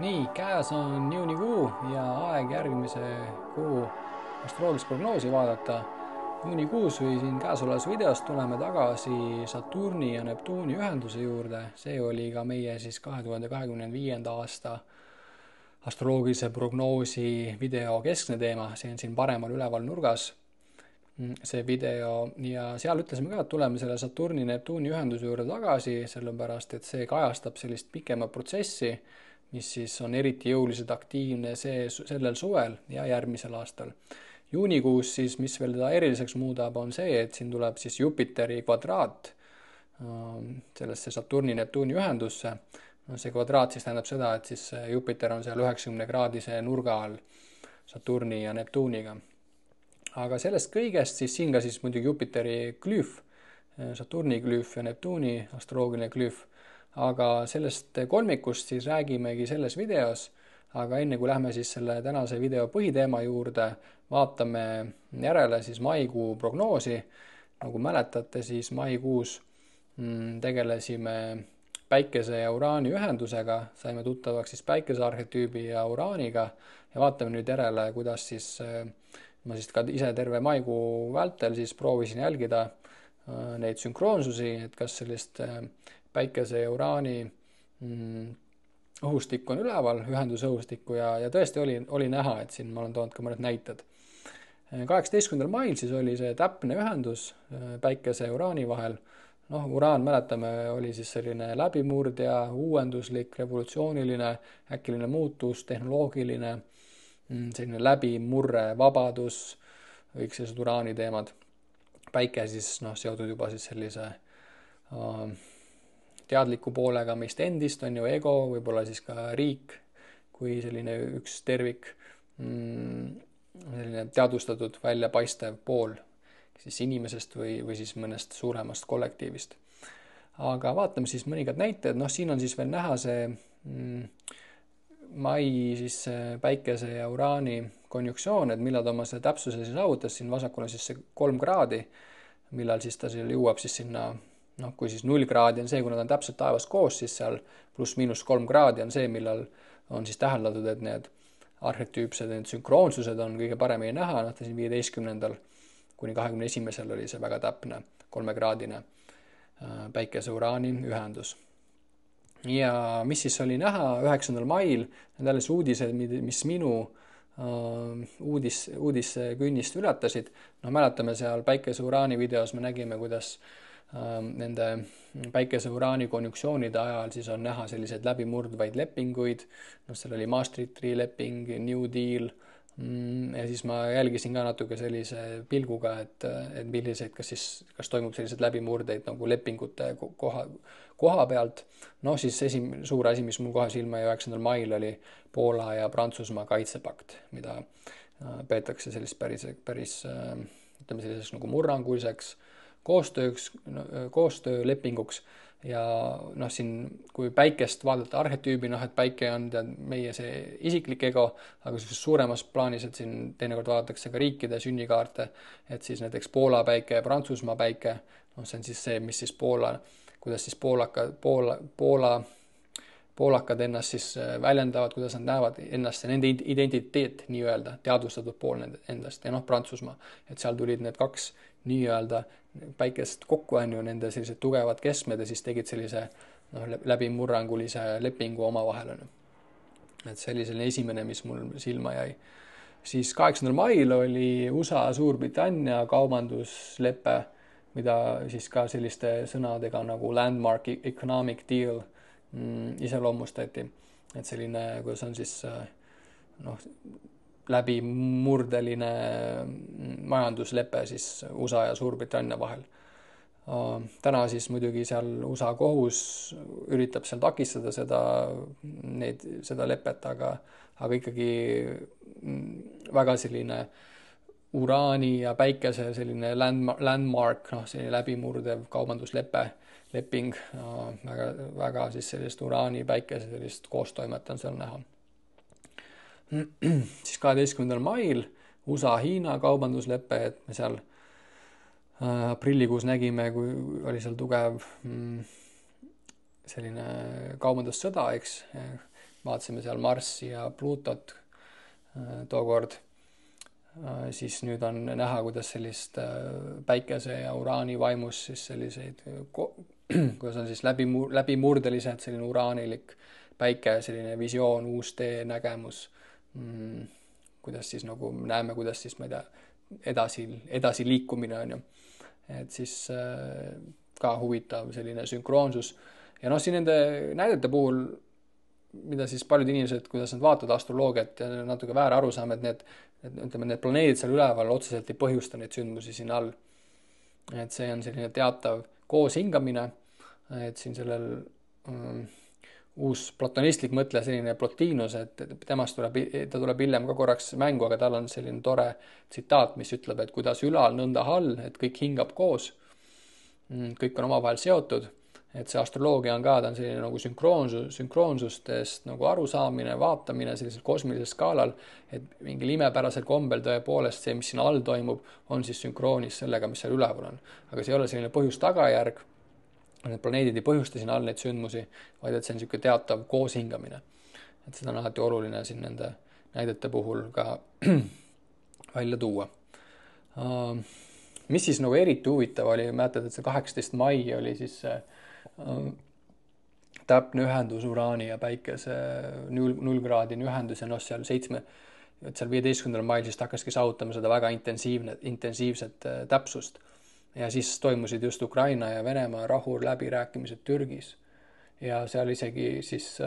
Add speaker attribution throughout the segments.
Speaker 1: Nii, käes on juunikuu ja aeg järgmise kuu astroloogilist prognoosi vaadata. Juunikuus või siin käesolevas videos tuleme tagasi Saturni ja Neptuuni ühenduse juurde. See oli ka meie 2025. aasta astroloogilise prognoosi video keskne teema. See on siin paremal üleval nurgas see video ja seal ütlesime ka, et tuleme selle Saturni-Neptuuni ühenduse juurde tagasi, sellepärast et see kajastab sellist pikemat protsessi, mis siis on eriti jõuliselt aktiivne sellel suvel ja järgmisel aastal. Juunikuus siis, mis veel teda eriliseks muudab, on see, et siin tuleb siis Jupiteri kvadraat sellesse Saturni-Neptuuni ühendusse. See kvadraat siis tähendab seda, et siis Jupiter on seal 90-kraadise nurga all Saturni ja Neptuuniga. Aga sellest kõigest siis siin ka siis muidugi Jupiteri glüüf, Saturni glüüf ja Neptuuni astroloogiline glüüf. Aga sellest kolmikust siis räägimegi selles videos, aga enne kui lähme siis selle tänase video põhiteema juurde, vaatame järele siis maikuu prognoosi. Nagu mäletate, siis maikuus tegelesime Päikese ja Uraani ühendusega, saime tuttavaks siis Päikese arhetüübi ja Uraaniga ja vaatame nüüd järele, kuidas siis ma siis ka ise terve maikuu vältel siis proovisin jälgida neid sünkroonsusi, et kas sellist Päikese ja Uraani õhustikku on üleval, ühenduse õhustikku ja tõesti oli näha, et siin ma olen toonud ka mõned näited. 18. mail siis oli see täpne ühendus Päikese ja Uraani vahel. Uraan, mäletame, oli siis selline läbimurdja, uuenduslik, revolutsiooniline, äkiline muutus, tehnoloogiline, selline läbimurre, vabadus, kõik sellised Uraani teemad. Päike siis seotud juba siis sellise teadliku poolega meist endist, on ju ego, võib-olla siis ka riik kui selline üks tervik, selline teadvustatud väljapaistev pool siis inimesest või siis mõnest suuremast kollektiivist. Aga vaatame siis mõningad näited, siin on siis veel näha see mai siis Päikese ja Uraani konjuktsioon, et millal ta oma selle täpsuse siis saavutas, siin vasakul on siis see 3 kraadi, millal siis ta jõuab siis sinna, kui siis 0 kraadi on see, kui nad on täpselt taevas koos, siis seal +-3 kraadi on see, millal on siis täheldatud, et need arhetüüpsed, need sünkroonsused on kõige paremini näha, ta siin 15. kuni 21. oli see väga täpne 3-kraadine Päikese-Uraani ühendus. Ja mis siis oli näha 9. mail, need alles uudised, mis minu uudiskünnist ületasid. Mäletame seal Päikese-Uraani videos me nägime, kuidas nende Päikese-Uraani konjuktsioonide ajal siis on näha selliseid läbimurdvaid lepinguid. Seal oli Maastrichti leping, New Deal ja siis ma jälgisin ka natuke sellise pilguga, et milliseid, kas toimub sellised läbimurdeid nagu lepingute koha pealt. Siis suur asi, mis mul kohe silma ja 9. mail oli Poola ja Prantsusmaa kaitsepakt, mida peetakse sellist päris ütleme selliseks nagu murranguliseks koostöölepinguks ja siin, kui Päikest vaadata arhetüübi, et Päike on meie see isiklik ego, aga suuremas plaanis, et siin teinekord vaadatakse ka riikide sünnikaarte, et siis näiteks Poola päike ja Prantsusmaa päike, see on siis see, mis siis kuidas siis poolakad ennast siis väljendavad, kuidas nad näevad ennast ja nende identiteet nii-öelda, teadvustatud pool endast ja Prantsusmaa, et seal tulid need kaks nii-öelda Päikest kokku on ju nende sellised tugevad keskmed ja siis tegid sellise läbimurrangulise lepingu omavahel. Et sellisele esimene, mis mul silma jäi. Siis 8. mail oli USA-Suurbritannia kaubanduslepe, mida siis ka selliste sõnadega nagu landmark economic deal iseloomustati. Et selline, kuidas on siis läbimurdeline majanduslepe siis USA ja Suurbritannia vahel. Täna siis muidugi seal USA kohus üritab seal takistada seda lepet, aga ikkagi väga selline Uraani ja Päikese selline landmark, selline läbimurdev kaubandusleping, väga siis sellist Uraani Päikese sellist koostoimet on seal näha. Siis 12. mail USA-Hiina kaubanduslepe, et me seal aprillikuus nägime, kui oli seal tugev selline kaubandussõda, eks, vaatasime seal Marssi ja Pluutot tookord, siis nüüd on näha, kuidas sellist päikese ja uraani vaimus siis selliseid, kuidas on siis läbimurdelised, selline uraanilik päike, selline visioon, uus tee, nägemus, kuidas siis nagu näeme, kuidas siis ma ei tea, edasi liikumine on ju. Et siis ka huvitav selline sünkroonsus. Ja noh, siin nende näidete puhul, mida siis paljud inimesed, kuidas nad vaatavad astroloogiat ja natuke väär aru saame, et need planeedid seal üleval otseselt ei põhjusta neid sündmusi siin all. Et see on selline teatav kooshingamine, et siin sellel uus platonistlik mõtle, selline Plotinus, et temast ta tuleb hiljem ka korraks mängu, aga tal on selline tore tsitaat, mis ütleb, et kuidas ülal, nõnda all, et kõik hingab koos, kõik on omavahel seotud, et see astroloogia on ka, ta on selline nagu sünkroonsustest nagu arusaamine, vaatamine sellisel kosmilisel skaalal, et mingil imepärasel kombel tõepoolest see, mis siin all toimub, on siis sünkroonis sellega, mis seal üleval on. Aga see ei ole selline põhjus-tagajärg, need planeedid ei põhjusta siin all neid sündmusi, vaid et see on niisugune teatav kooshingamine. Et seda on alati oluline siin nende näidete puhul ka välja tuua. Mis siis nagu eriti huvitav oli, mäletad, et see 18. mai oli siis täpne ühendus uraani ja päikese 0-kraadine ühendus ja seal 15. mail siis hakkaski saavutama seda väga intensiivset täpsust. Ja siis toimusid just Ukraina ja Venemaa rahur läbirääkimised Türgis. Ja seal isegi siis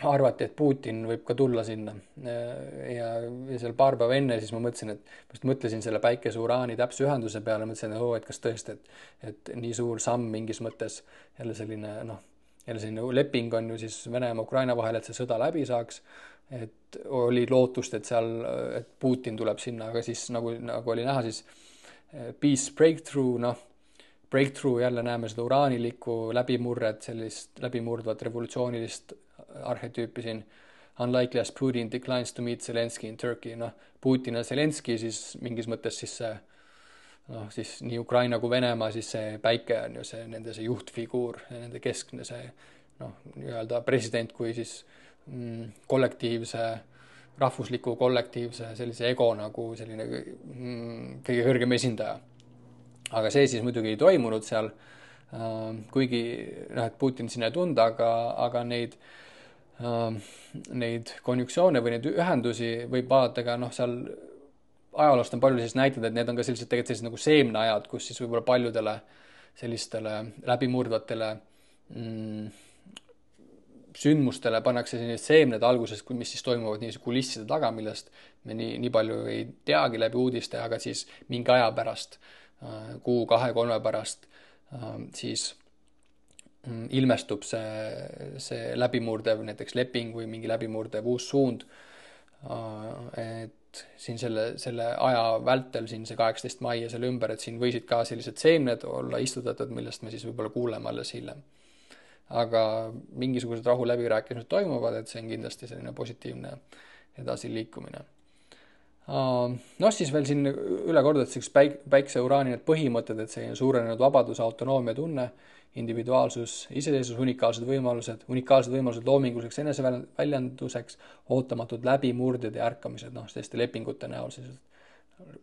Speaker 1: arvati, et Putin võib ka tulla sinna. Ja seal paar päeva enne siis ma mõtlesin selle päikese uraani täpse ühenduse peale, mõtlesin, et kas tõesti, et nii suur samm mingis mõttes jälle selline leping on ju siis Venemaa Ukraina vahel, et see sõda läbi saaks. Et oli lootust, et Putin tuleb sinna, aga siis nagu oli näha, siis peace breakthrough, breakthrough jälle näeme seda uraanilikku läbimurret, sellist läbimurdvat revolutsioonilist arhetüüpi siin. Unlikely as Putin declines to meet Zelensky in Turkey. Putin ja Zelenski siis mingis mõttes siis see, siis nii Ukraina kui Venemaa, siis see päike on ju see nende see juhtfiguur ja nende keskne see nii-öelda president kui siis rahvusliku kollektiivse sellise ego nagu selline kõige kõrgem esindaja. Aga see siis muidugi ei toimunud seal, kuigi et Putin sinna ei tunda, aga neid konjunktsioone või neid ühendusi võib vaadata ka seal ajaloost on palju sellised näited, et need on ka sellised nagu seemneajad, kus siis võib-olla paljudele sellistele läbimurdvatele sündmustele pannakse sellised seemned alguses, mis siis toimuvad nii kulisside taga, millest me nii palju ei teagi läbi uudiste, aga siis mingi aja pärast, kuu, 2-3 pärast, siis ilmestub see läbimurdev näiteks leping või mingi läbimurdev uus suund. Et siin selle aja vältel, siin see 18. mai ja selle ümber, et siin võisid ka sellised seemned olla istutatud, millest me siis võib-olla kuuleme alles hiljem. Aga mingisugused rahu läbirääkimised toimuvad, et see on kindlasti selline positiivne edasiliikumine. Siis veel siin üle kordatakse päikse uraani need põhimõtted, et see on suurenenud vabadus, autonoomia tunne, individuaalsus, iseseisvus, unikaalsed võimalused loominguliseks eneseväljenduseks, ootamatud läbimurded ja ärkamised, selliste lepingute näol,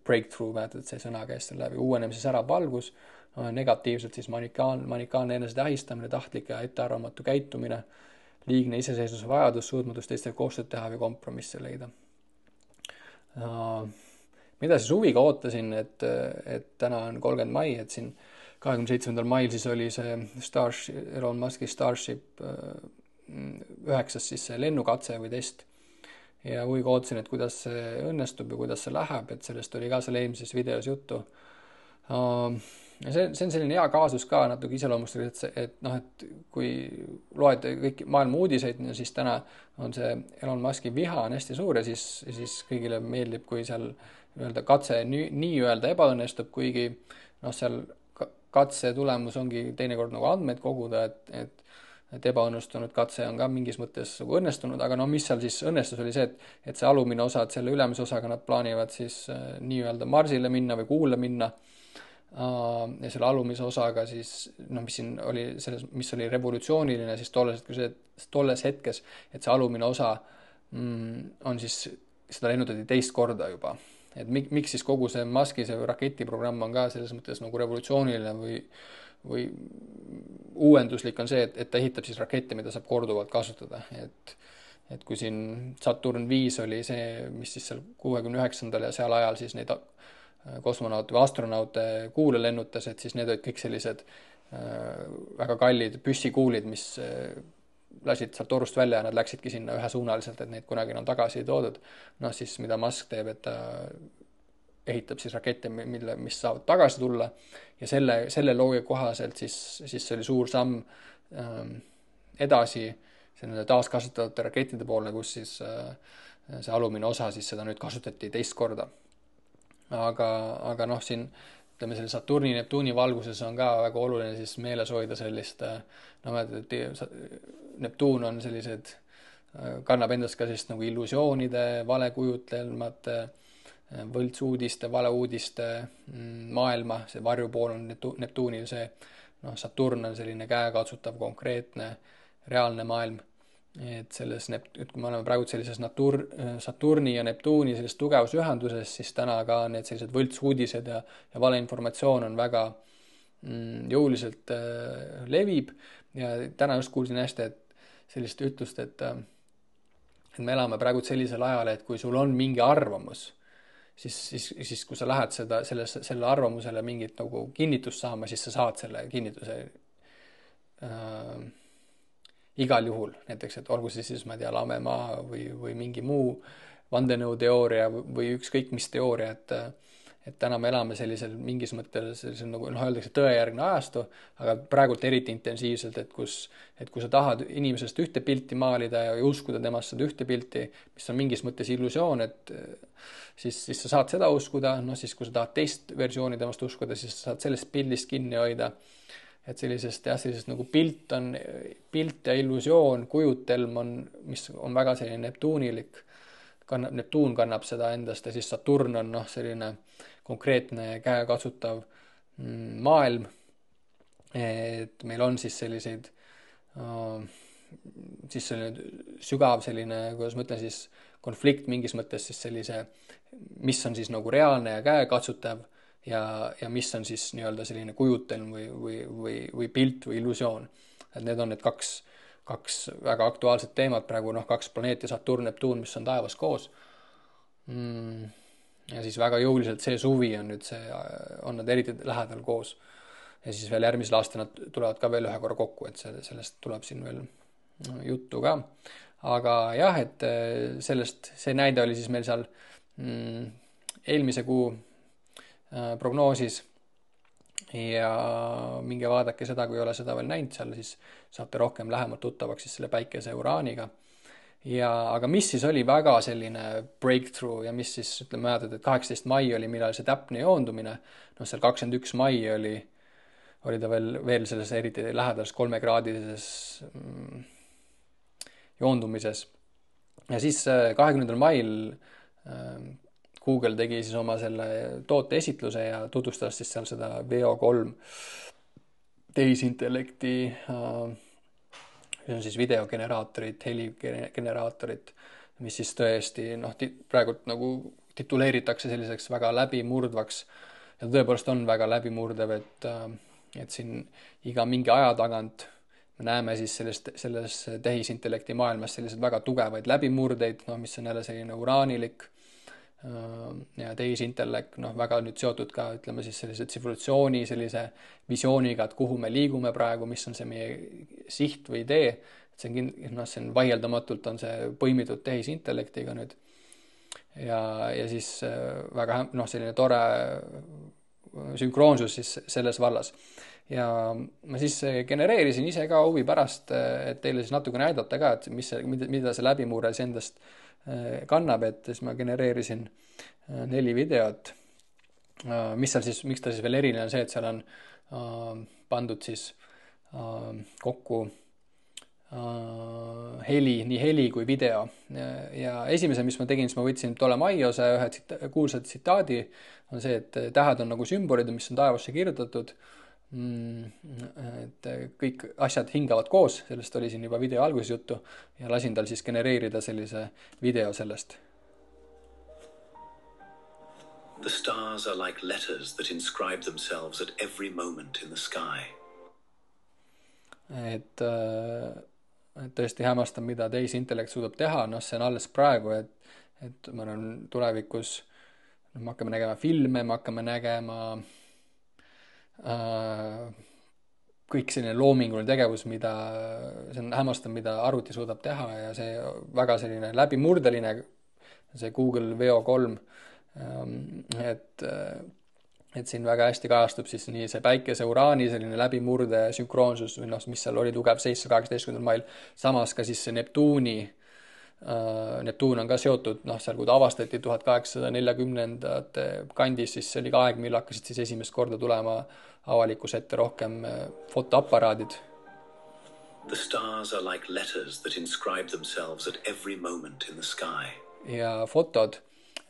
Speaker 1: breakthrough, mäletad, see sõna käes seal läbi, uuenemise särav valgus, negatiivselt siis manikaanne enese tähistamine, tahtlik ja ettearvamatu käitumine, liigne iseseisvuse vajadus, suutmatus teistega koostööd teha või kompromisse leida. Mida siis huviga ootasin, et täna on 30. mai, et siin 27. mail siis oli see Elon Muski Starship 9 siis see lennukatse või test. Ja huviga ootasin, et kuidas see õnnestub ja kuidas see läheb, et sellest oli ka seal eelmises videos juttu. See on selline hea kaasus ka natuke iseloomustada, et kui loed kõik maailma uudiseid, siis täna on see Elon Muski viha on hästi suur ja siis kõigile meeldib, kui seal katse nii-öelda ebaõnnestub, kuigi seal katse tulemus ongi teinekord nagu andmeid koguda, et ebaõnnestunud katse on ka mingis mõttes õnnestunud, aga mis seal siis õnnestus oli see, et see alumine osa, et selle ülemise osaga nad plaanivad siis nii-öelda Marsile minna või Kuule minna. ja selle alumise osaga siis, mis siin oli selles, mis oli revolutsiooniline siis tolles hetkes, et see alumine osa on siis, seda lennutati teist korda juba. Et miks siis kogu see Muski see raketiprogramm on ka selles mõttes nagu revolutsiooniline või uuenduslik on see, et ta ehitab siis rakette, mida saab korduvalt kasutada. Et kui siin Saturn 5 oli see, mis siis seal 69. ja seal ajal siis neid kosmonaute või astronaute kuule lennutas, et siis need olid kõik sellised väga kallid püssikuulid, mis lasid sealt torust välja ja nad läksidki sinna ühesuunaliselt, et neid kunagi enam tagasi ei toodud. Siis mida Musk teeb, et ta ehitab siis rakette, mis saavad tagasi tulla ja selle loogika kohaselt siis see oli suur samm edasi selle taaskasutatavate rakettide poole, kus siis see alumine osa siis seda nüüd kasutati teist korda. Aga siin ütleme selle Saturni, Neptuuni valguses on ka väga oluline siis meeles hoida sellist, Neptuun on sellised, kannab endast ka sellist nagu illusioonide, valekujutlemate, võltsuudiste, valeuudiste maailma, see varjupool on Neptuunil see, Saturn on selline käekatsutav, konkreetne, reaalne maailm. Et kui me oleme praegu sellises Saturni ja Neptuuni selles tugevusühenduses, siis täna ka need sellised võltsuudised ja valeinformatsioon on väga jõuliselt levib ja täna just kuulsin hästi, et sellist ütlust, et me elame praegu sellisel ajal, et kui sul on mingi arvamus, siis kui sa lähed selle arvamusele mingit nagu kinnitust saama, siis sa saad selle kinnituse igal juhul, näiteks, et olgu siis ma ei tea, lamemaa või mingi muu vandenõuteooria või ükskõik mis teooria, et täna me elame sellisel mingis mõttes sellisel nagu öeldakse tõejärgne ajastu, aga praegult eriti intensiivselt, et kui sa tahad inimesest ühte pilti maalida ja uskuda temast seda ühte pilti, mis on mingis mõttes illusioon, et siis sa saad seda uskuda, siis kui sa tahad teist versiooni temast uskuda, siis sa saad sellest pildist kinni hoida. Et sellisest nagu pilt ja illusioon, kujutelm mis on väga selline neptuunilik, Neptuun kannab seda endast ja siis Saturn on selline konkreetne käekatsutav maailm, et meil on siis selliseid siis selline sügav selline, kuidas ma ütlen siis, konflikt mingis mõttes siis sellise, mis on siis nagu reaalne ja käekatsutav ja mis on siis nii-öelda selline kujutelm või pilt või illusioon. Et need on need kaks väga aktuaalset teemat praegu, 2 planeeti, Saturn, Neptuun, mis on taevas koos. Ja siis väga jõuliselt see suvi on nad eriti lähedal koos. Ja siis veel järgmisel aastal nad tulevad ka veel ühe korra kokku, et sellest tuleb siin veel juttu ka. Aga jah, et see näide oli siis meil seal eelmise kuu prognoosis ja minge vaadake seda, kui ei ole seda veel näinud, seal siis saate rohkem lähemalt tuttavaks siis selle päikese uraaniga. Aga mis siis oli väga selline breakthrough ja mis siis, ütleme, et 18 mai oli, millal see täpne joondumine, seal 21 mai oli ta veel selles eriti lähedases 3-kraadises joondumises. Ja siis 20. mail Google tegi siis oma selle toote esitluse ja tutvustas siis seal seda Veo 3 tehisintellekti, see on siis videogeneraatorid, heligeneraatorid, mis siis tõesti praegult nagu tituleeritakse selliseks väga läbimurdvaks ja tõepoolest on väga läbimurdev, et siin iga mingi aja tagant me näeme siis selles tehisintellekti maailmas sellised väga tugevaid läbimurdeid, mis on jälle selline uraanilik ja tehisintellekt, väga nüüd seotud ka, ütleme siis sellise tsivilisatsiooni, sellise visiooniga, et kuhu me liigume praegu, mis on see meie siht või idee, et see on vaieldamatult on see põimitud tehisintellektiga nüüd ja siis väga selline tore sünkroonsus siis selles vallas. Ja ma siis genereerisin ise ka huvi pärast, et teile siis natuke näidata ka, et mida see läbimurre endast kannab, et siis ma genereerisin 4 videot, miks ta siis veel eriline on see, et seal on pandud siis kokku nii heli kui video. Ja esimese, mis ma tegin, siis ma võtsin Ptolemaiose ühe kuulsa tsitaadi, on see, et tähed on nagu sümbolid, mis on taevasse kirjutatud. Et kõik asjad hingavad koos, sellest oli siin juba video alguses juttu ja lasin tal siis genereerida sellise video sellest.
Speaker 2: The stars are like letters that inscribe themselves at every moment in the sky.
Speaker 1: Et tõesti hämmastan, mida tehisintellekt suudab teha, see on alles praegu, et ma olen tulevikus, me hakkame nägema filme, me hakkame nägema kõik selline loominguline tegevus, see on hämmastav, mida arvuti suudab teha ja see väga selline läbimurdeline, see Google Veo 3, et siin väga hästi kajastub siis nii see päikese uraani selline läbimurde sünkroonsus, või mis seal oli tugev seis 18. mail, samas ka siis see Neptuun on ka seotud, seal kui ta avastati 1840ndate kandis, siis see oli ka aeg, mil hakkasid siis esimest korda tulema avalikkuse ette rohkem fotoaparaadid.
Speaker 2: The stars are like letters that inscribe themselves at every moment in the sky.
Speaker 1: Ja fotod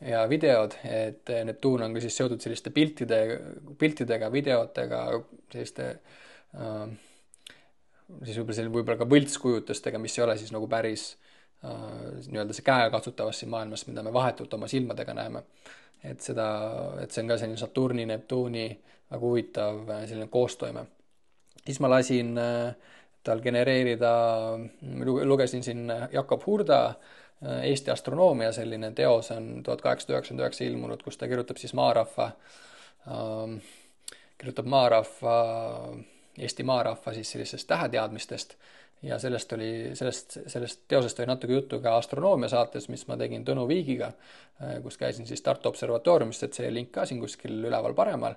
Speaker 1: ja videod, et Neptuun on ka siis seotud selliste piltidega, videotega, selliste siis võib-olla ka võltskujutustega, mis ei ole siis nagu päris nii-öelda see käekatsutavas siin maailmas, mida me vahetult oma silmadega näeme. Et see on ka selline Saturni, Neptuuni väga huvitav selline koostoime. Siis ma lasin tal genereerida, lugesin siin Jakob Hurda Eesti astronoomia selline teos on 1899 ilmunud, kus ta kirjutab siis Eesti maarahva siis sellisest täheteadmistest ja sellest teosest oli natuke juttu ka astronoomia saates, mis ma tegin Tõnu Viigiga, kus käisin siis Tartu observatooriumist, et see link ka siin kuskil üleval paremal.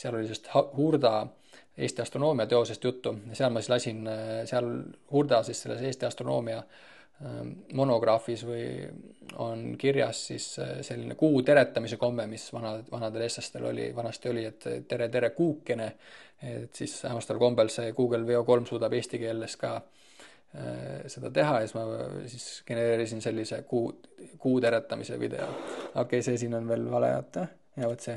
Speaker 1: Seal oli sellest Hurda Eesti astronoomia teosest juttu ja seal ma siis lasin, seal Hurda siis selles Eesti astronoomia monograafis või on kirjas siis selline kuu teretamise komme, mis vanadel eestlastel vanasti oli, et tere kuukene, et siis hämmastaval kombel see Google Veo 3 suudab eesti keeles ka seda teha ja siis ma siis genereerisin sellise kuu teretamise video. Okei, see siin on veel vale jätta ja võt see.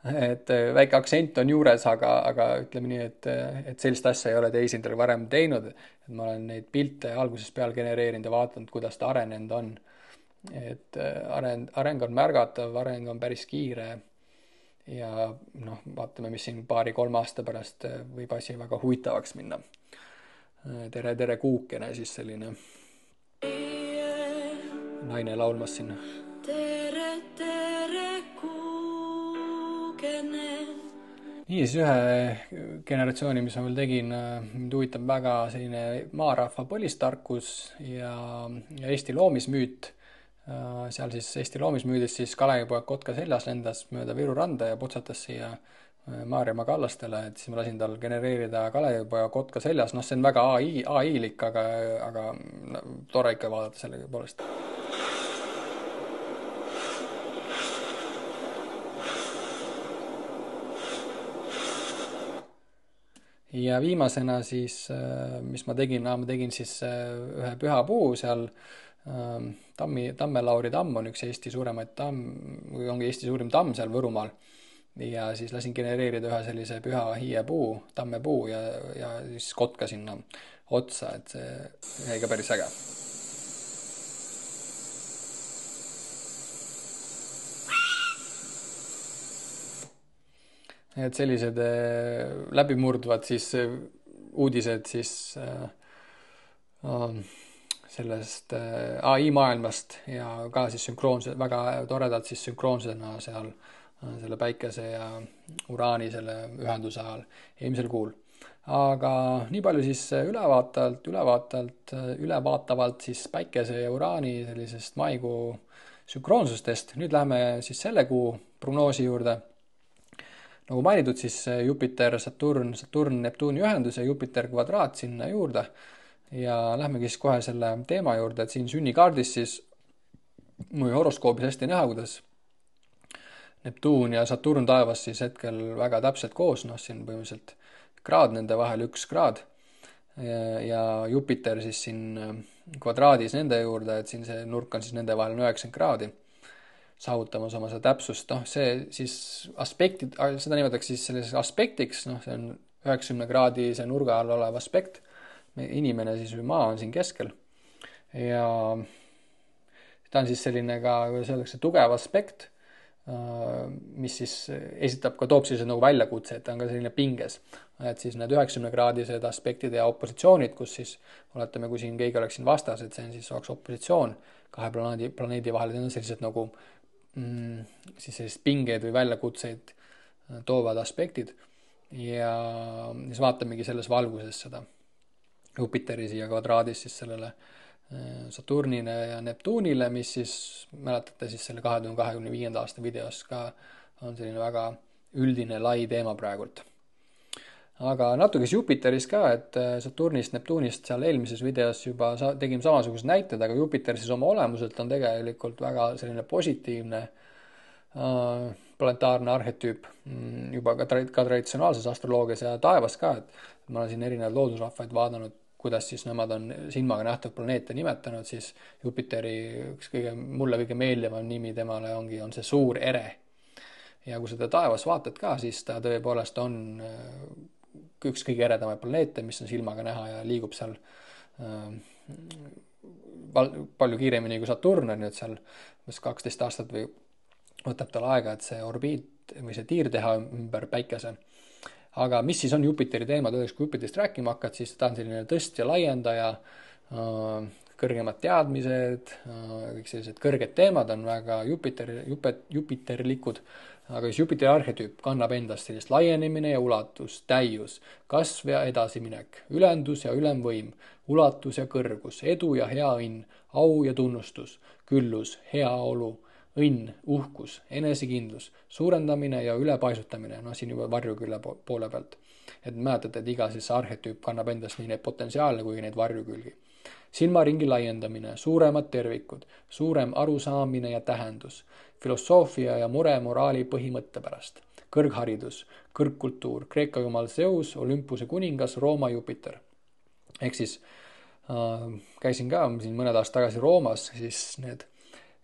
Speaker 1: Et väike aktsent on juures, aga ütleme nii, et sellist asja ei ole tehisintellekt varem teinud, et ma olen neid pilte algusest peale genereerinud ja vaatanud, kuidas ta arenenud on. Et areng on märgatav, areng on päris kiire ja vaatame, mis siin 2-3 aasta pärast võib asi väga huvitavaks minna. Tere kuukene siis selline naine laulmas sinna. Nii, siis ühe generatsiooni, mis ma veel tegin, mind huvitab väga selline maarahva põlistarkus ja Eesti loomismüüt. Seal siis Eesti loomismüüdis siis Kalevipoeg kotka seljas lendas mööda Viru randa ja potsatas siia Maarjamaa kallastele, et siis ma lasin tal genereerida Kalevipoeg kotka seljas. See on väga AI-lik, aga tore ikka vaadata selle poolest. Ja viimasena siis, mis ma tegin siis ühe pühapuu seal, Tamme-Lauri tamm on üks Eesti suuremaid või ongi Eesti suurim tamm seal Võrumaal ja siis lasin genereerida ühe sellise püha hiiepuu, tammepuu ja siis kotka sinna otsa, et see jäi ka päris äge. Et sellised läbimurduvad siis uudised siis sellest AI maailmast ja ka siis väga toredalt siis sünkroonsena seal selle päikese ja uraani selle ühenduse ajal eelmisel kuul. Aga nii palju siis ülevaatavalt siis päikese ja uraani sellisest maikuu sünkroonsustest. Nüüd läheme siis selle kuu prognoosi juurde. Nagu mainitud, siis Jupiter, Saturn, Neptuuni ühendus ja Jupiter kvadraat sinna juurde. Ja lähmegi siis kohe selle teema juurde, et siin sünnikaardis siis mul horoskoobis hästi näha, kuidas Neptuun ja Saturn taevas siis hetkel väga täpselt koos, noh siin põhimõtteliselt kraad nende vahel, 1 kraad ja Jupiter siis siin kvadraadis nende juurde, et siin see nurk on siis nende vahel 90 kraadi saavutamas oma seda täpsust, noh see siis aspektid, seda nimetatakse siis selliseks aspektiks, noh see on 90 kraadise nurga all olev aspekt, inimene siis või maa on siin keskel ja ta on siis selline ka, kuidas öeldakse, tugev aspekt, mis siis esitab ka, toob siis nagu väljakutse, et ta on ka selline pinges, et siis need 90 kraadised aspektid ja opositsioonid, kus siis oletame, kui siin keegi oleks siin vastas, et see on siis oleks opositsioon kahe planeedi vahel, need on sellised nagu siis sellised pingeid või väljakutseid toovad aspektid ja siis vaatamegi selles valguses seda Jupiteri siia kvadraadis siis sellele Saturnile ja Neptuunile, mis siis, mäletate siis selle 2025. aasta videos ka on selline väga üldine lai teema praegult. Aga natuke Jupiterist ka, et Saturnist, Neptuunist seal eelmises videos juba tegime samasugused näited, aga Jupiter siis oma olemuselt on tegelikult väga selline positiivne planetaarne arhetüüp juba ka traditsionaalses astroloogias ja taevas ka, et ma olen siin erinevaid loodusrahvaid vaadanud, kuidas siis nemad on silmaga nähtav planeete nimetanud, siis Jupiteri üks mulle kõige meeldivam nimi temale on see suur ere. Ja kui seda taevas vaatad ka, siis ta tõepoolest on üks kõige eredamaid planeete, mis on silmaga näha ja liigub seal palju kiiremini kui Saturn on, et seal 12 aastat või võtab tal aega, et see orbiit või see tiir teha ümber päikese. Aga mis siis on Jupiteri teema, tõenäoliselt kui Jupiterist rääkima hakkad, siis ta on selline tõstja, laiendaja, kõrgemad teadmised, kõik sellised kõrged teemad on väga Jupiterlikud, aga siis Jupiteri arhetüüp kannab endast sellist laienemine ja ulatus, täius, kasv ja edasiminek, ülendus ja ülemvõim, ulatus ja kõrgus, edu ja hea õnn, au ja tunnustus, küllus, heaolu, õnn, uhkus, enesekindlus, suurendamine ja ülepaisutamine, noh siin juba varjukülle poole pealt. Et mäletate, et iga siis arhetüüp kannab endast nii neid potentsiaale kui neid varjukülgi. Silmaringi laiendamine, suuremad tervikud, suurem arusaamine ja tähendus, filosoofia ja mure moraali põhimõtte pärast, kõrgharidus, kõrgkultuur, Kreeka jumal Zeus, Olympuse kuningas, Rooma Jupiter. Ehk siis käisin ka siin mõned aastad tagasi Roomas, siis need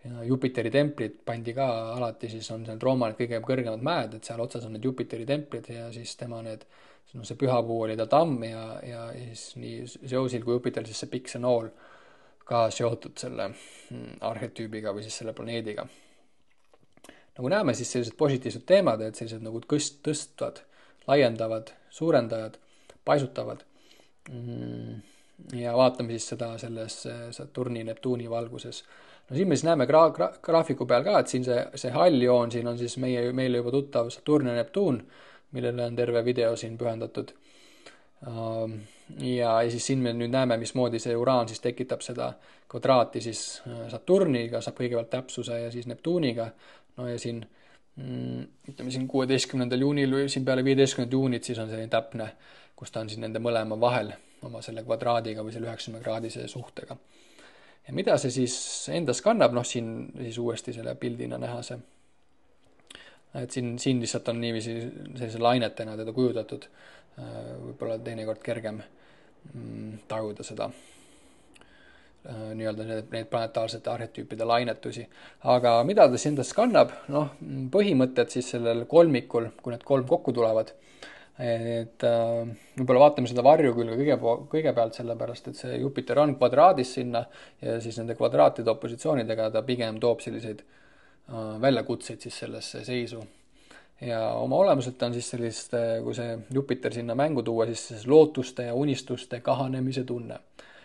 Speaker 1: Jupiteri templid pandi ka alati, siis on need Rooma kõige kõrgemad mäed, et seal otsas on need Jupiteri templid ja siis tema need, see pühapuu oli ta tamm ja siis nii Zeusil kui Jupiter siis see pikk see nool ka seotud selle arhetüübiga või siis selle planeediga. Nagu näeme, siis sellised positiivsed teemad, et sellised nagu tõstvad, laiendavad, suurendajad, paisutavad ja vaatame siis seda selles Saturni, Neptuuni valguses. No siin me siis näeme graafiku peal ka, et siin see hall joon siin on siis meile juba tuttav Saturn ja Neptuun, millele on terve video siin pühendatud. Ja siis siin me nüüd näeme, mismoodi see Uraan siis tekitab seda kvadraati siis Saturniga, saab kõigepealt täpsuse ja siis Neptuuniga. No ja siin, ütleme siin 16. juunil või siin peale 15. juunit siis on selline täpne, kus ta on siin nende mõlema vahel oma selle kvadraadiga või selle 90 kraadise suhtega. Ja mida see siis endas kannab, noh siin siis uuesti selle pildina näha see. Et siin lihtsalt on niiviisi sellise lainetena teda kujutatud, võib-olla teinekord kergem tajuda seda nii-öelda need planetaarsete arhetüüpide lainetusi. Aga mida ta siis endas kannab? Noh, põhimõtted siis sellel kolmikul, kui need 3 kokku tulevad, et võib-olla vaatame seda varjukülge kõigepealt sellepärast, et see Jupiter on kvadraadis sinna ja siis nende kvadraatide opositsioonidega ta pigem toob selliseid väljakutseid siis sellesse seisu. Ja oma olemuselt on siis sellist, kui see Jupiter sinna mängu tuua, siis lootuste ja unistuste kahanemise tunne,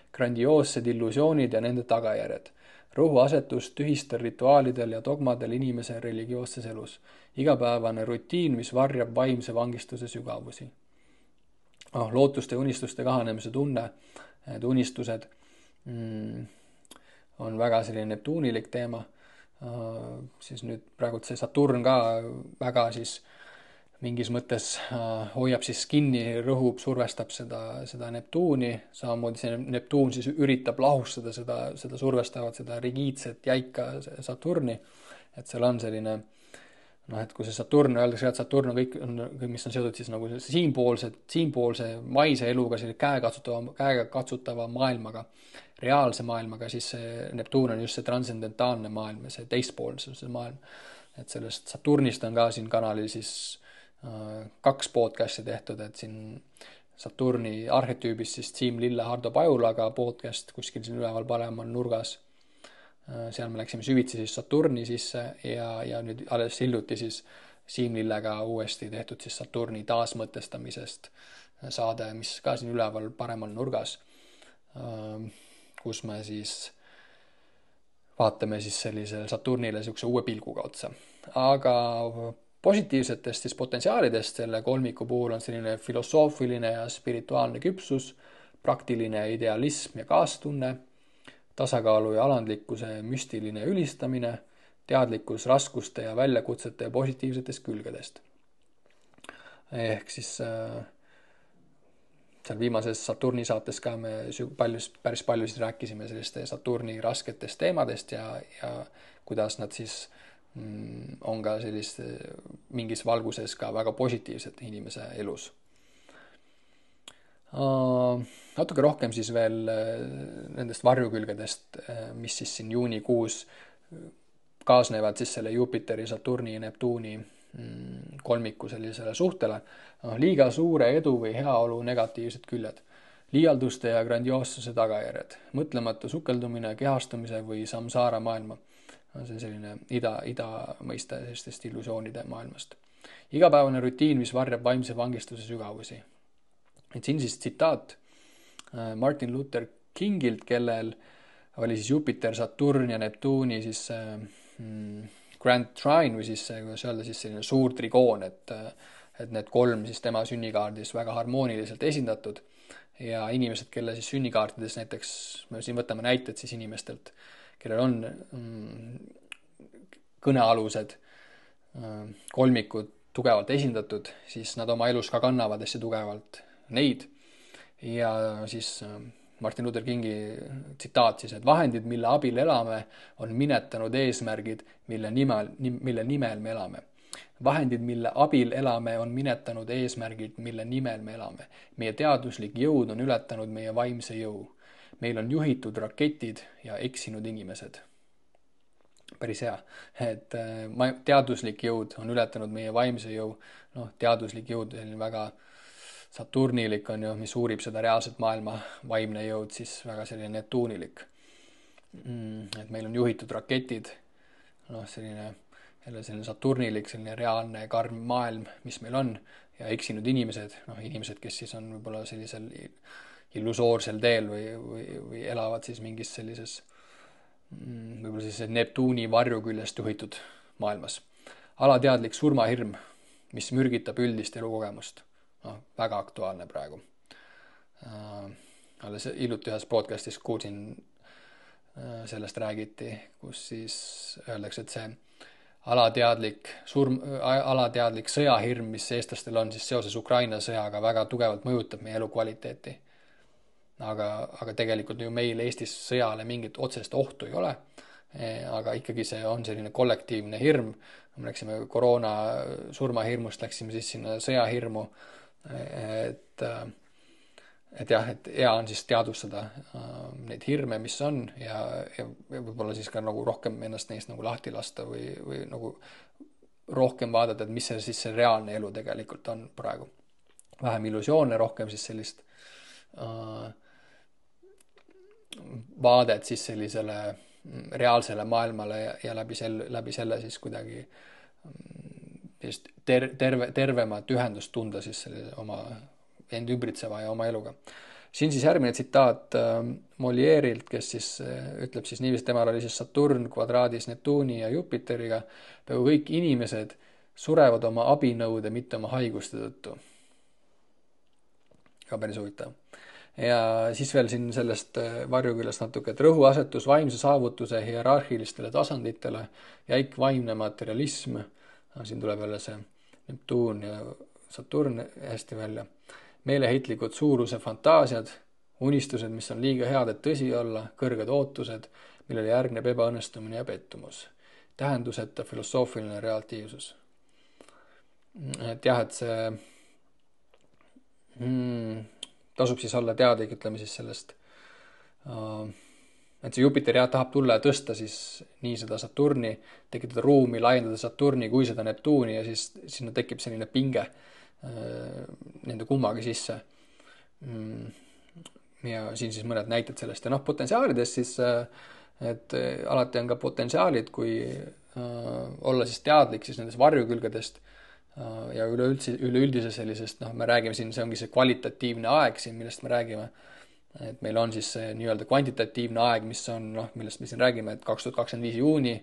Speaker 1: grandioossed illusioonid ja nende tagajärjed, rõhuasetus tühistel rituaalidel ja dogmadel inimese religioosses elus, igapäevane rutiin, mis varjab vaimse vangistuse sügavusi. Lootuste ja unistuste kahanemise tunne, need unistused on väga selline neptuunilik teema, siis nüüd praegu see Saturn ka väga siis mingis mõttes hoiab siis kinni, rõhub, survestab seda Neptuuni, samamoodi see Neptuun siis üritab lahustada seda survestavat, seda rigiidset jäika Saturni, et seal on selline et kui see Saturn, öeldakse, et Saturn on kõik, mis on seotud siis nagu siinpoolse maise eluga, selle käega katsutava maailmaga, reaalse maailmaga, siis see Neptuun on just see transcendentaalne maailm ja see teistpoolse maailm. Et sellest Saturnist on ka siin kanalil siis 2 podcasti tehtud, et siin Saturni arhetüübis siis Siim Lille, Hardo Pajulaga podcast kuskil siin üleval paremal nurgas. Seal me läksime süvitsi siis Saturni sisse ja nüüd alles hiljuti siis Siim Lillega uuesti tehtud siis Saturni taasmõtestamisest saade, mis ka siin üleval paremal nurgas, kus me siis vaatame siis sellisele Saturnile niisuguse uue pilguga otsa. Aga positiivsetest siis potentsiaalidest selle kolmiku puhul on selline filosoofiline ja spirituaalne küpsus, praktiline idealism ja kaastunne, tasakaalu ja alandlikkuse müstiline ülistamine, teadlikkus raskuste ja väljakutsete ja positiivsetest külgedest. Ehk siis seal viimases Saturni saates ka me päris palju siis rääkisime selliste Saturni rasketest teemadest ja kuidas nad siis on ka sellist mingis valguses ka väga positiivsed inimese elus. Natuke rohkem siis veel nendest varjukülgedest, mis siis siin juunikuus kaasnevad siis selle Jupiteri, Saturni ja Neptuuni kolmiku sellisele suhtele. Liiga suure edu või heaolu negatiivsed küljed, liialduste ja grandioossuse tagajärjed, mõtlematu sukeldumine, kehastumise või samsaara maailma. See on selline ida mõiste sellistest illusioonide maailmast. Igapäevane rutiin, mis varjab vaimse vangistuse sügavusi. Et siin siis tsitaat Martin Luther Kingilt, kellel oli siis Jupiter, Saturn ja Neptuuni siis Grand Trine või siis, kuidas öelda, siis selline suur trigoon, et need 3 siis tema sünnikaardis väga harmooniliselt esindatud ja inimesed, kelle siis sünnikaartides näiteks, me siin võtame näited siis inimestelt, kellel on kõnealused kolmikud tugevalt esindatud, siis nad oma elus ka kannavad hästi tugevalt neid ja siis Martin Luther Kingi tsitaat siis, et vahendid, mille abil elame, on minetanud eesmärgid, mille nimel me elame. Vahendid, mille abil elame, on minetanud eesmärgid, mille nimel me elame. Meie teaduslik jõud on ületanud meie vaimse jõu. Meil on juhitud raketid ja eksinud inimesed. Päris hea, et teaduslik jõud on ületanud meie vaimse jõu. Teaduslik jõud, selline väga saturnilik on ju, mis uurib seda reaalset maailma, vaimne jõud siis väga selline neptuunilik. Et meil on juhitud raketid, selline saturnilik, selline reaalne karm maailm, mis meil on, ja eksinud inimesed, inimesed, kes siis on võib-olla sellisel illusoorsel teel või elavad siis mingis sellises võib-olla siis Neptuuni varjuküljest juhitud maailmas. Alateadlik surmahirm, mis mürgitab üldist elukogemust. Väga aktuaalne praegu. Alles hiljuti ühes podcastis kuulsin sellest räägiti, kus siis öeldakse, et see alateadlik sõjahirm, mis eestlastel on siis seoses Ukraina sõjaga, väga tugevalt mõjutab meie elukvaliteeti. Aga tegelikult ju meil Eestis sõjale mingit otsest ohtu ei ole, aga ikkagi see on selline kollektiivne hirm. Me läksime koroona surmahirmust, läksime siis sinna sõjahirmu, et hea on siis teadvustada neid hirme, mis on ja võib-olla siis ka nagu rohkem ennast neist nagu lahti lasta või nagu rohkem vaadata, et mis see reaalne elu tegelikult on praegu. Vähem illusioone, rohkem siis sellist vaadet siis sellisele reaalsele maailmale ja läbi selle siis kuidagi tervemat ühendust tunda siis oma end ümbritseva ja oma eluga. Siin siis järgmine tsitaat Molierilt, kes siis ütleb siis niiviisi, temal oli siis Saturn kvadraadis Neptuuni ja Jupiteriga. Peaaegu kõik inimesed surevad oma abinõude, mitte oma haiguste tõttu. Ka päris huvitav. Ja siis veel siin sellest varjuküljest natuke, et rõhuasetus vaimse saavutuse hierarhilistele tasanditele, jäik vaimne materialism, siin tuleb jälle see Neptuun ja Saturn hästi välja, meeleheitlikud suuruse fantaasiad, unistused, mis on liiga head, et tõsi olla, kõrged ootused, millele järgneb ebaõnnestumine ja pettumus, tähenduseta filosoofiline relatiivsus. et jah, et see tasub siis olla teadlik, ütleme siis sellest, et see Jupiter jah tahab tulla ja tõsta siis nii seda Saturni, tekitada ruumi, laiendada Saturni kui seda Neptuuni ja siis sinna tekib selline pinge nende kummagi sisse. Ja siin siis mõned näited sellest ja potentsiaalidest siis, et alati on ka potentsiaalid, kui olla siis teadlik siis nendest varjukülgedest ja üleüldise sellisest, me räägime siin, see ongi see kvalitatiivne aeg siin, millest me räägime, et meil on siis see nii-öelda kvantitatiivne aeg, mis on, millest me siin räägime, et 2025 juuni,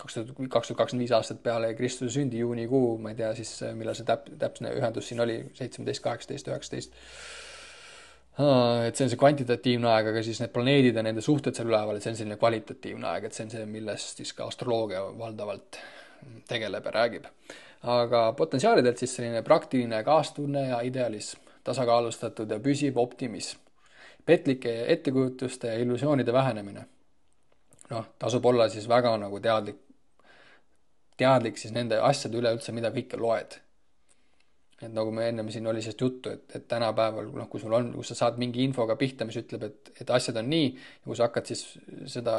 Speaker 1: 2025 aastat peale Kristuse sündi, juunikuu, ma ei tea siis, millal see täpne ühendus siin oli, 17, 18, 19. Et see on see kvantitatiivne aeg, aga siis need planeedid ja nende suhted seal üleval, et see on selline kvalitatiivne aeg, et see on see, millest siis ka astroloogia valdavalt tegeleb ja räägib. Aga potentsiaalidelt siis selline praktiline kaastunne ja idealism, tasakaalustatud ja püsiv optimism, petlike ettekujutuste ja illusioonide vähenemine. Tasub olla siis väga nagu teadlik siis nende asjade üle üldse, mida kõike loed. Et nagu me ennem siin oli sellest juttu, et tänapäeval, kui sul on, kus sa saad mingi infoga pihta, mis ütleb, et asjad on nii, ja kui sa hakkad siis seda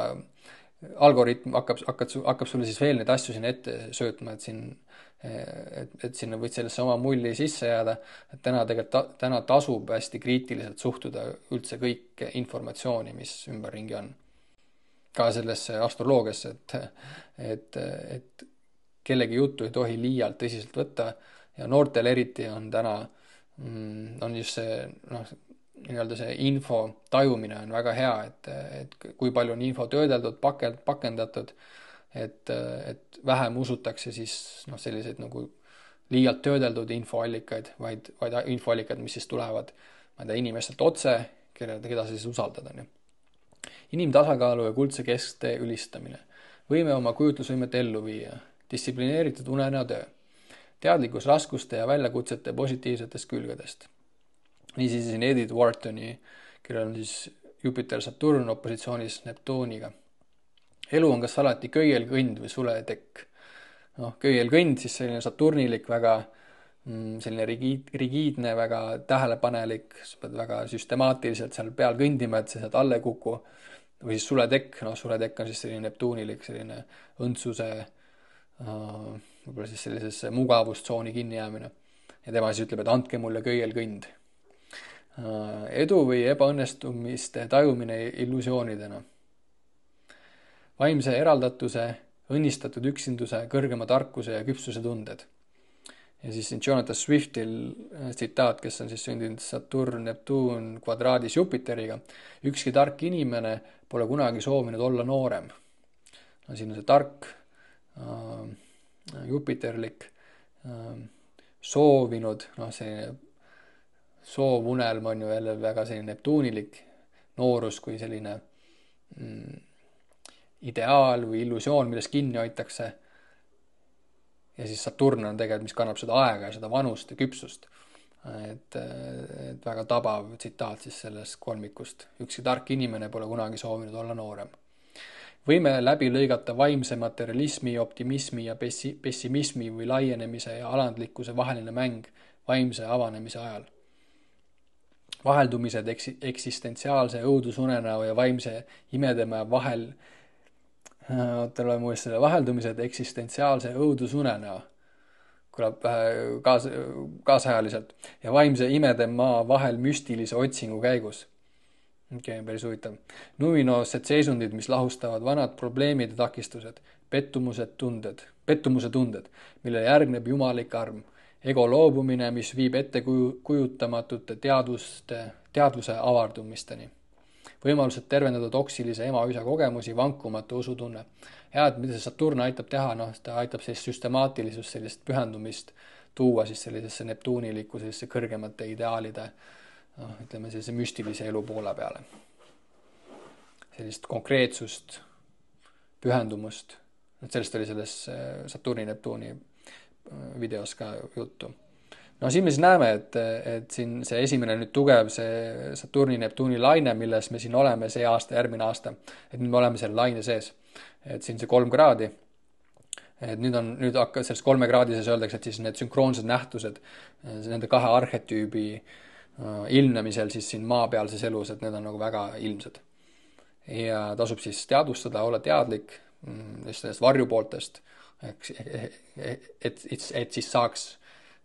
Speaker 1: algoritm hakkab sulle siis veel neid asju sinna ette söötma, et sinna võid sellesse oma mulli sisse jääda, et täna tasub hästi kriitiliselt suhtuda üldse kõike informatsiooni, mis ümberringi on. Ka sellesse astroloogiasse, et kellegi juttu ei tohi liialt tõsiselt võtta ja noortel eriti on täna, on just see, nii-öelda see info tajumine on väga hea, et kui palju on info töödeldud, pakendatud, et vähem usutakse siis selliseid nagu liialt töödeldud infoallikaid, vaid infoallikaid, mis siis tulevad, ma ei tea, inimestelt otse, keda siis usaldada. Inimtasakaalu ja kuldse kesktee ülistamine, võime oma kujutlusvõimet ellu viia, distsiplineeritud unenäotöö, teadlikkus raskuste ja väljakutsete positiivsetest külgedest. Niisiis siin Edith Whartoni, kellel on siis Jupiter Saturn opositsioonis Neptuuniga. Elu on kas alati köielkõnd või suletekk. Köielkõnd siis selline saturnilik, väga selline rigiidne, väga tähelepanelik, sa pead väga süstemaatiliselt seal peal kõndima, et sa sealt alla ei kuku. Või siis suletekk, suletekk on siis selline neptuunilik, selline õndsuse, võib-olla siis sellisesse mugavustsooni kinni jäämine. Ja tema siis ütleb, et andke mulle köielkõnd. Edu või ebaõnnestumiste tajumine illusioonidena. Vaimse eraldatuse, õnnistatud üksinduse, kõrgema tarkuse ja küpsuse tunded. Ja siis siin Jonathan Swiftil tsitaat, kes on siis sündinud Saturn, Neptuun kvadraadis Jupiteriga. Ükski tark inimene pole kunagi soovinud olla noorem. Siin on see tark, Jupiterlik, soovinud, selline soovunelm on ju jälle väga selline neptuunilik, noorus kui selline ideaal või illusioon, millest kinni hoitakse. Ja siis Saturn on tegelikult, mis kannab seda aega ja seda vanust ja küpsust. Et väga tabav tsitaat siis sellest kolmikust. Ükski tark inimene pole kunagi soovinud olla noorem. Võime läbi lõigata vaimse materialismi, optimismi ja pessimismi või laienemise ja alandlikkuse vaheline mäng vaimse avanemise ajal. Vaheldumised eksistentsiaalse õudusunenäo ja vaimse imedemäe vahel vaheldumised eksistentsiaalse õudusunenäo kõlab kaasajaliselt ja vaimse imedemaa vahel müstilise otsingu käigus. Päris huvitav. Numinoossed seisundid, mis lahustavad vanad probleemid ja takistused, pettumuse tunded, mille järgneb jumalik arm, ego loobumine, mis viib ette kujutamatute teadvuse avardumisteni. Võimalused tervendada toksilise ema-isa kogemusi, vankumatu usutunne. Ja et mida see Saturn aitab teha, ta aitab sellist süstemaatilisust, sellist pühendumist tuua siis sellisesse neptuunilikku, sellisesse kõrgemate ideaalide, ütleme sellise müstilise elu poole peale. Sellist konkreetsust, pühendumust. Sellest oli selles Saturni-Neptuuni videos ka juttu. Siin me siis näeme, et siin see esimene nüüd tugev, see Saturni-Neptuuni laine, milles me siin oleme see aasta, järgmine aasta, et nüüd me oleme selle laine sees. Et siin see 3 kraadi et nüüd hakkas selles 3-kraadises öeldakse, et siis need sünkroonsed nähtused nende 2 arhetüübi ilmnemisel siis siin maapealses elus, et need on nagu väga ilmsed. Ja tasub siis teadvustada, olla teadlik sellest varjupooltest, et siis saaks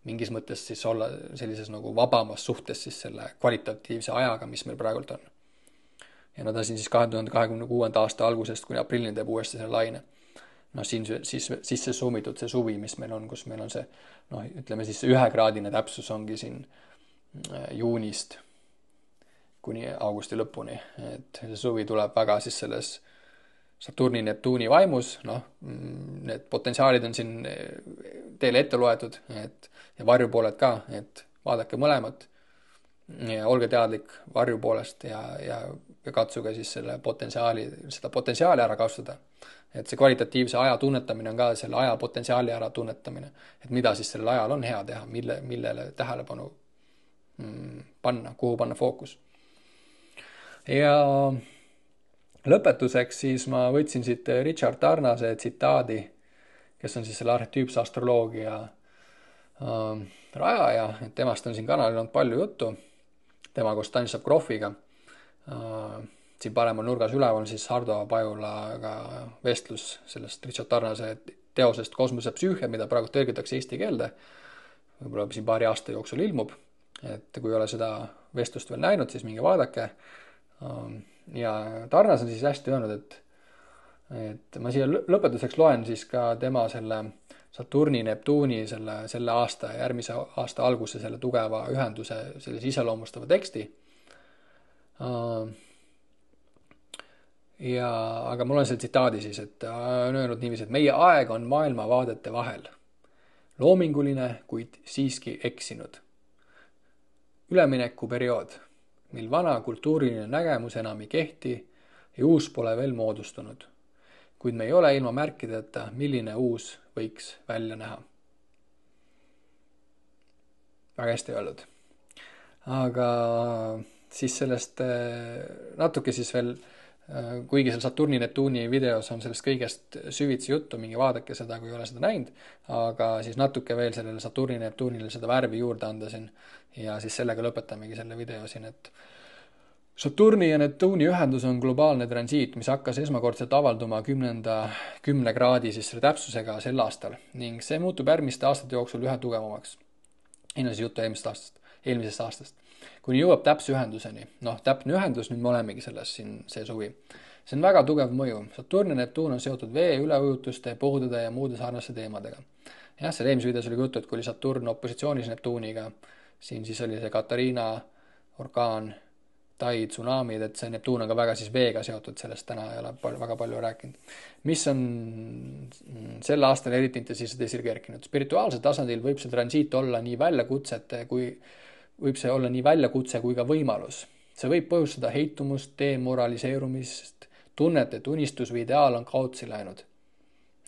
Speaker 1: mingis mõttes siis olla sellises nagu vabamas suhtes siis selle kvalitatiivse ajaga, mis meil praegult on. Ja ta siin siis 2026. aasta algusest kuni aprillini teeb uuesti selle laine. Siin sisse summitud see suvi, mis meil on, kus meil on see, ütleme siis 1-kraadine täpsus ongi siin juunist kuni augusti lõpuni, et see suvi tuleb väga siis selles Saturni, Neptuuni vaimus, need potentsiaalid on siin teile ette loetud, ja varjupooled ka, et vaadake mõlemat ja olge teadlik varjupoolest ja katsuge siis seda potentsiaali ära kasutada. Et see kvalitatiivse aja tunnetamine on ka selle aja potentsiaali ära tunnetamine, et mida siis sellel ajal on hea teha, millele tähelepanu panna, kuhu panna fookus. Ja lõpetuseks siis ma võtsin siit Richard Tarnase tsitaadi, kes on siis selle arhetüüpse astroloogia rajaja, et temast on siin kanalil olnud palju juttu, tema koos Stanislav Grofiga. Siin paremal nurgas üleval on siis Hardo Pajulaga vestlus sellest Richard Tarnase teosest Kosmose psüühe, mida praegu tõlgitakse eesti keelde. Võib-olla siin paari aasta jooksul ilmub, et kui ei ole seda vestlust veel näinud, siis minge vaadake. Ja Tarnas on siis hästi öelnud, et ma siia lõpetuseks loen siis ka tema selle Saturni, Neptuuni selle aasta ja järgmise aasta alguse selle tugeva ühenduse sellise iseloomustava teksti. Aga mul on see tsitaadi siis, et on öelnud niiviisi, et meie aeg on maailmavaadete vahel. Loominguline, kuid siiski eksinud. Üleminekuperiood, mil vana kultuuriline nägemus enam ei kehti ja uus pole veel moodustunud. Kuid me ei ole ilma märkideta, milline uus võiks välja näha. Väga hästi öeldud. Aga siis sellest natuke siis veel, kuigi seal Saturni Neptuuni videos on sellest kõigest süvitsi juttu, mingi vaadake seda, kui ei ole seda näinud, aga siis natuke veel sellele Saturni Neptuunile seda värvi juurde anda siin ja siis sellega lõpetamegi selle video siin, et Saturni ja Neptuuni ühendus on globaalne transiit, mis hakkas esmakordselt avalduma 10 kraadi siis selle täpsusega sel aastal ning see muutub järgmiste aastate jooksul ühe tugevamaks. Siin on siis juttu eelmisest aastast. Kuni jõuab täpse ühenduseni. Täpne ühendus, nüüd me olemegi selles siin see suvi. See on väga tugev mõju. Saturn ja Neptuun on seotud vee, üleujutuste, põudude ja muude sarnaste teemadega. Jah, selle eelmise videos oli juttu, et kui oli Saturn opositsioonis Neptuuniga, siin siis oli see Katariina, orkaan, Tai, tsunamid, et see Neptuun on ka väga siis veega seotud, sellest täna ei ole väga palju rääkinud. Mis on sel aastal eriti intensiivselt esile kerkinud? Spirituaalsel tasandil võib see transiit olla nii väljakutse kui ka võimalus. See võib põhjustada heitumust, demoraliseerumist, tunnet, et unistus või ideaal on kaotsi läinud.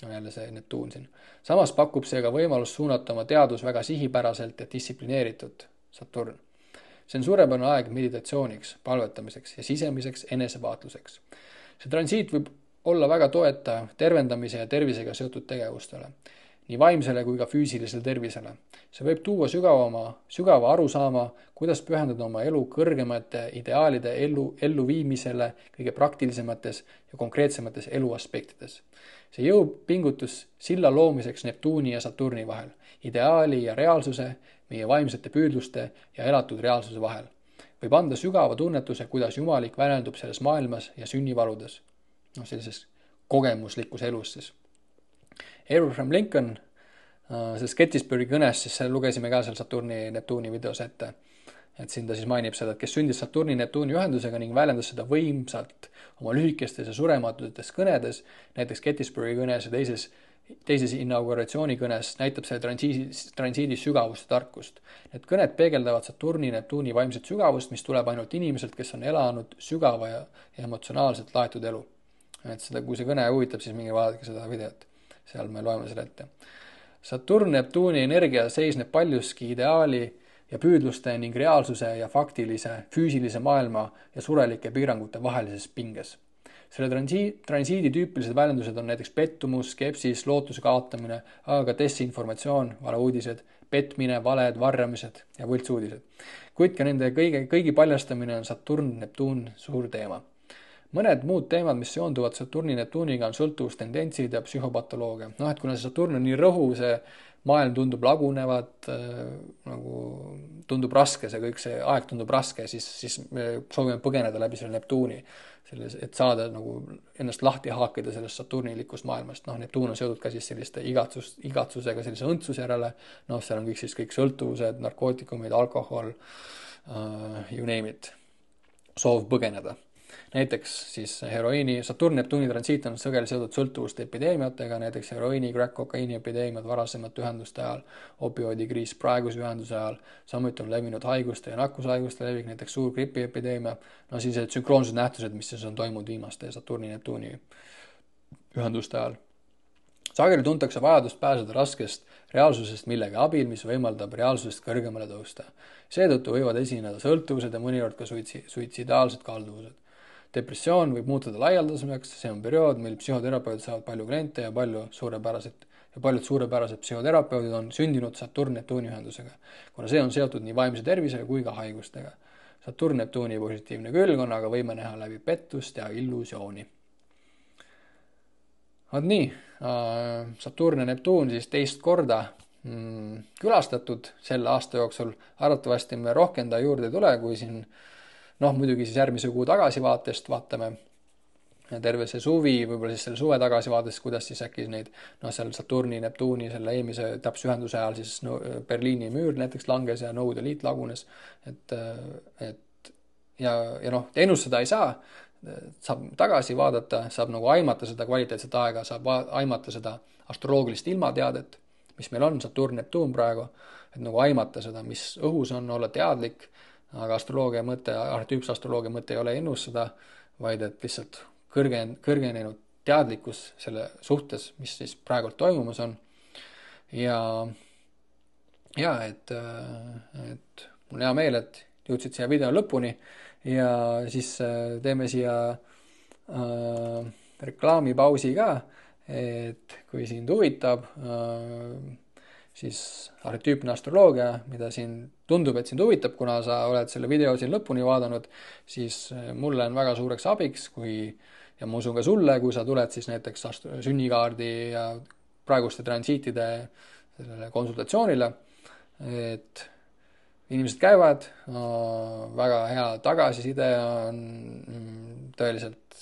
Speaker 1: Jälle see Neptuun siin. Samas pakub see ka võimalus suunata oma teadus väga sihipäraselt ja distsiplineeritud Saturn. See on suurepärane aeg meditatsiooniks, palvetamiseks ja sisemiseks enesevaatluseks. See transiit võib olla väga toetav tervendamise ja tervisega seotud tegevustele, nii vaimsele kui ka füüsilisele tervisele. See võib tuua sügava arusaama, kuidas pühendada oma elu kõrgemate ideaalide elluviimisele kõige praktilisemates ja konkreetsemates eluaspektides. See jõupingutus silla loomiseks Neptuuni ja Saturni vahel, ideaali ja reaalsuse, meie vaimsete püüdluste ja elatud reaalsuse vahel. Võib anda sügava tunnetuse, kuidas jumalik väljendub selles maailmas ja sünnivaludes, sellises kogemuslikus elus siis. Abraham Lincoln, selles Gettysburgi kõnes, siis lugesime ka seal Saturni Neptuuni videos ette, et siin ta siis mainib seda, et kes sündis Saturni Neptuuni ühendusega ning väljendas seda võimsalt oma lühikestes ja surematutes kõnedes, näiteks Gettysburgi kõnes ja teises inauguratsiooni kõnes näitab selle transiidi sügavust ja tarkust. Need kõned peegeldavad Saturni Neptuuni vaimset sügavust, mis tuleb ainult inimeselt, kes on elanud sügava ja emotsionaalselt laetud elu. Et seda, kui see kõne huvitab, siis minge vaadake seda videot. Seal me loeme selle ette. Saturn Neptuuni energia seisneb paljuski ideaali ja püüdluste ning reaalsuse ja faktilise, füüsilise maailma ja surelike piirangute vahelises pinges. Selle transiidi tüüpilised väljendused on näiteks pettumus, skepsis, lootuse kaotamine, aga ka desinformatsioon, valeuudised, petmine, valed, varjamised ja võltsuudised. Kuid ka nende kõigi paljastamine on Saturn, Neptuun suur teema. Mõned muud teemad, mis seonduvad Saturni Neptuuniga, on sõltuvustendentsid ja psühhopatoloogia. Et kuna see Saturn on nii rõhu, see maailm tundub lagunevat, nagu tundub raske, see kõik, see aeg tundub raske, siis me soovime põgeneda läbi selle Neptuuni, et saada nagu ennast lahti haakida sellest Saturnilikust maailmast. Neptuun on seotud ka siis selliste igatsusega, sellise õndsuse järele, seal on kõik sõltuvused, narkootikumid, alkohol, you name it, soov põgeneda. Näiteks siis heroiini, Saturn-Neptuuni transiit on sageli seotud sõltuvuste epideemiatega, näiteks heroiini, crack-kokaiini epideemiad varasemate ühenduste ajal, opioidikriis praeguse ühenduse ajal, samuti on levinud haiguste ja nakkushaiguste levik, näiteks suur gripiepideemia, sellised sünkroonsed nähtused, mis siis on toimunud viimaste Saturni-Neptuuni ühenduste ajal. Sageli tuntakse vajadust pääseda raskest reaalsusest millegi abil, mis võimaldab reaalsusest kõrgemale tõusta. Seetõttu võivad esineda sõltuvused ja mõnikord ka suitsidaalsed kalduvused. Depressioon võib muutuda laialdasemaks, see on periood, mil psühhoterapeudid saavad palju kliente ja paljud suurepärased psühhoterapeudid on sündinud Saturn-Neptuuni ühendusega, kuna see on seotud nii vaimse tervisega kui ka haigustega. Saturn-Neptuuni positiivne külg on aga võime näha läbi pettust ja illusiooni. Nii, Saturn ja Neptuun siis teist korda külastatud selle aasta jooksul. Arvatavasti me rohkem ta juurde ei tule, kui siin muidugi siis järgmise kuu tagasivaatest vaatame terve see suvi, võib-olla siis selle suve tagasivaatest, kuidas siis äkki neid, seal Saturni, Neptuuni, selle eelmise täpsühenduse ajal siis Berliini müür näiteks langes ja Nõukogude Liit lagunes. Ja ennustada ei saa, saab tagasi vaadata, saab nagu aimata seda kvaliteetset aega, saab aimata seda astroloogilist ilmateadet, mis meil on, Saturn, Neptuun praegu, et nagu aimata seda, mis õhus on, olla teadlik. Aga astroloogia mõte, arhetüüpse astroloogia mõte ei ole ennustada, vaid et lihtsalt kõrgenenud teadlikkus selle suhtes, mis siis praegult toimumas on. Ja et mul hea meel, et jõudsid siia video lõpuni ja siis teeme siia reklaamipausi ka, et kui sind huvitab, siis arhetüüpne astroloogia, mida siin tundub, et sind huvitab, kuna sa oled selle video siin lõpuni vaadanud, siis mulle on väga suureks abiks, ja ma usun ka sulle, kui sa tuled siis näiteks sünnikaardi ja praeguste transiitide konsultatsioonile, et inimesed käivad, väga hea tagasiside on, tõeliselt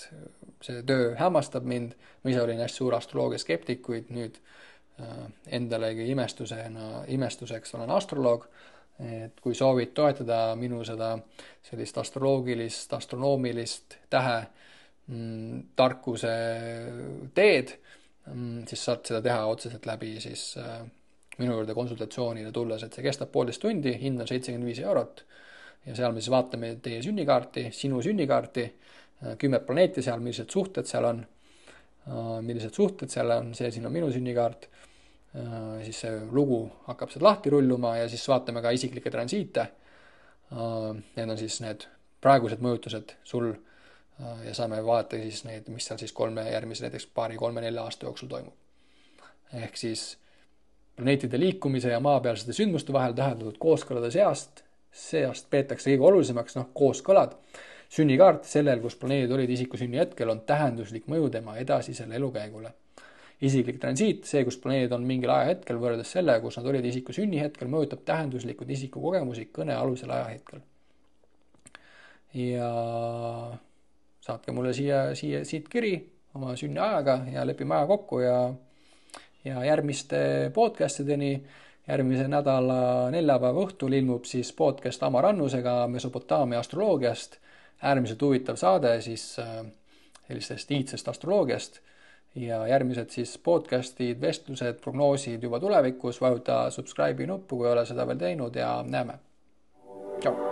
Speaker 1: see töö hämmastab mind, ma ise olin hästi suur astroloogia skeptik, kuid nüüd endalegi imestuseks olen astroloog, et kui soovid toetada minu seda sellist astroloogilist, astronoomilist tähe tarkuse teed, siis saad seda teha otseselt läbi siis minu juurde konsultatsioonile tulles, et see kestab 1,5 tundi, hind on 75 eurot ja seal me siis vaatame teie sünnikaarti, sinu sünnikaarti, 10 planeeti seal, millised suhted seal on, see siin on minu sünnikaart, siis see lugu hakkab seda lahti rulluma ja siis vaatame ka isiklikke transiite. Need on siis need praegused mõjutused sul ja saame vaadata siis neid, mis seal siis järgmise näiteks 2-3-4 aasta jooksul toimub. Ehk siis planeetide liikumise ja maapealsete sündmuste vahel täheldatud kooskõlade seast peetakse kõige olulisemaks, kooskõlad. Sünnikaart sellel, kus planeedid olid isiku sünni hetkel, on tähenduslik mõju tema edasisele elukäigule. Isiklik transiit, see, kus planeedid on mingil ajahetkel võrreldes selle, kus nad olid isiku sünni hetkel, mõjutab tähenduslikud isiku kogemusi kõne alusel ajahetkel. Ja saatke mulle siit kiri oma sünni ajaga ja lepime aja kokku ja järgmiste podcastideni. Järgmise nädala neljapäeva õhtul ilmub siis podcast Amar Annusega Mesopotaamia astroloogiast. Äärmiselt huvitav saade siis sellistest iidsest astroloogiast ja järgmised siis podcastid, vestlused, prognoosid juba tulevikus. Vajuta subscribe'i nuppu, kui ei ole seda veel teinud ja näeme. Tšau!